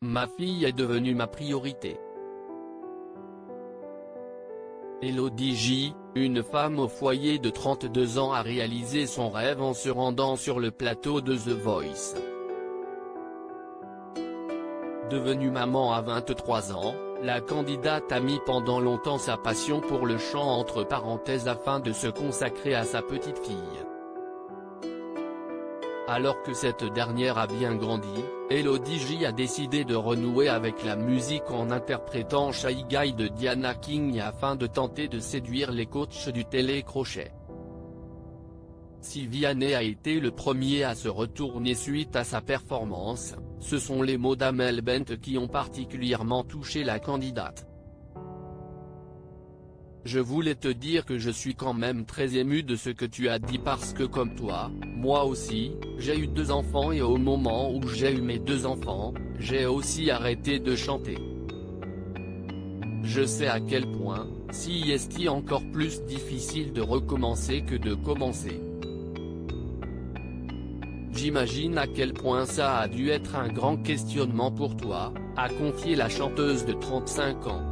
Ma fille est devenue ma priorité. Elodie J, une femme au foyer de 32 ans a réalisé son rêve en se rendant sur le plateau de The Voice. Devenue maman à 23 ans, la candidate a mis pendant longtemps sa passion pour le chant entre parenthèses afin de se consacrer à sa petite fille. Alors que cette dernière a bien grandi, Elodie J a décidé de renouer avec la musique en interprétant Shy Guy de Diana King afin de tenter de séduire les coachs du télécrochet. Si Vianney a été le premier à se retourner suite à sa performance, ce sont les mots d'Amel Bent qui ont particulièrement touché la candidate. Je voulais te dire que je suis quand même très ému de ce que tu as dit parce que comme toi, moi aussi, j'ai eu 2 enfants et au moment où j'ai eu mes 2 enfants, j'ai aussi arrêté de chanter. Je sais à quel point, si est encore plus difficile de recommencer que de commencer. J'imagine à quel point ça a dû être un grand questionnement pour toi, a confié la chanteuse de 35 ans.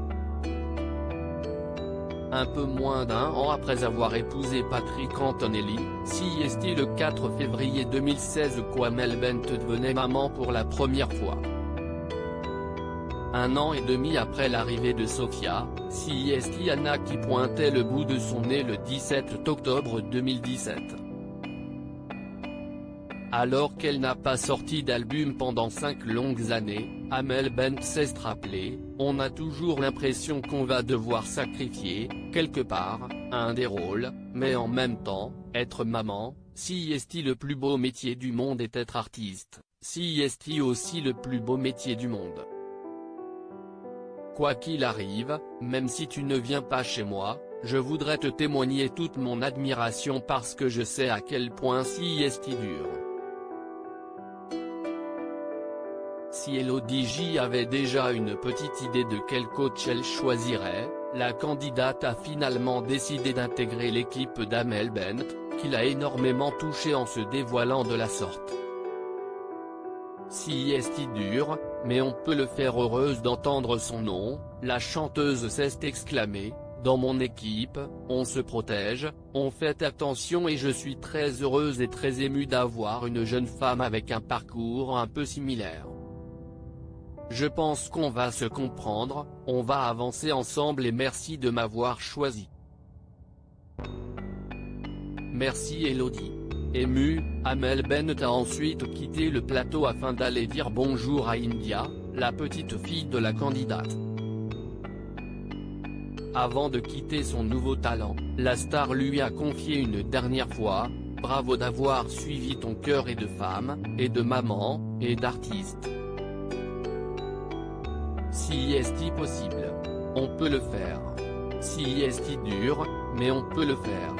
Un peu moins d'un an après avoir épousé Patrick Antonelli, CST le 4 février 2016 Amel Bent devenait maman pour la première fois. 1 an et demi après l'arrivée de Sophia, CST Anna qui pointait le bout de son nez le 17 octobre 2017. Alors qu'elle n'a pas sorti d'album pendant 5 longues années, Amel Bent s'est rappelé, on a toujours l'impression qu'on va devoir sacrifier, quelque part, un des rôles, mais en même temps, être maman, si est le plus beau métier du monde et être artiste, si est aussi le plus beau métier du monde. Quoi qu'il arrive, même si tu ne viens pas chez moi, je voudrais te témoigner toute mon admiration parce que je sais à quel point si est dur. Si Elodie J avait déjà une petite idée de quel coach elle choisirait, la candidate a finalement décidé d'intégrer l'équipe d'Amel Bent, qui l'a énormément touchée en se dévoilant de la sorte. Si est dur, mais on peut le faire. Heureuse d'entendre son nom, la chanteuse s'est exclamée, dans mon équipe, on se protège, on fait attention et je suis très heureuse et très émue d'avoir une jeune femme avec un parcours un peu similaire. Je pense qu'on va se comprendre, on va avancer ensemble et merci de m'avoir choisi. Merci Elodie. Émue, Amel Bent a ensuite quitté le plateau afin d'aller dire bonjour à India, la petite fille de la candidate. Avant de quitter son nouveau talent, la star lui a confié une dernière fois, bravo d'avoir suivi ton cœur et de femme, et de maman, et d'artiste. Si est possible, on peut le faire. Si est dur, mais on peut le faire.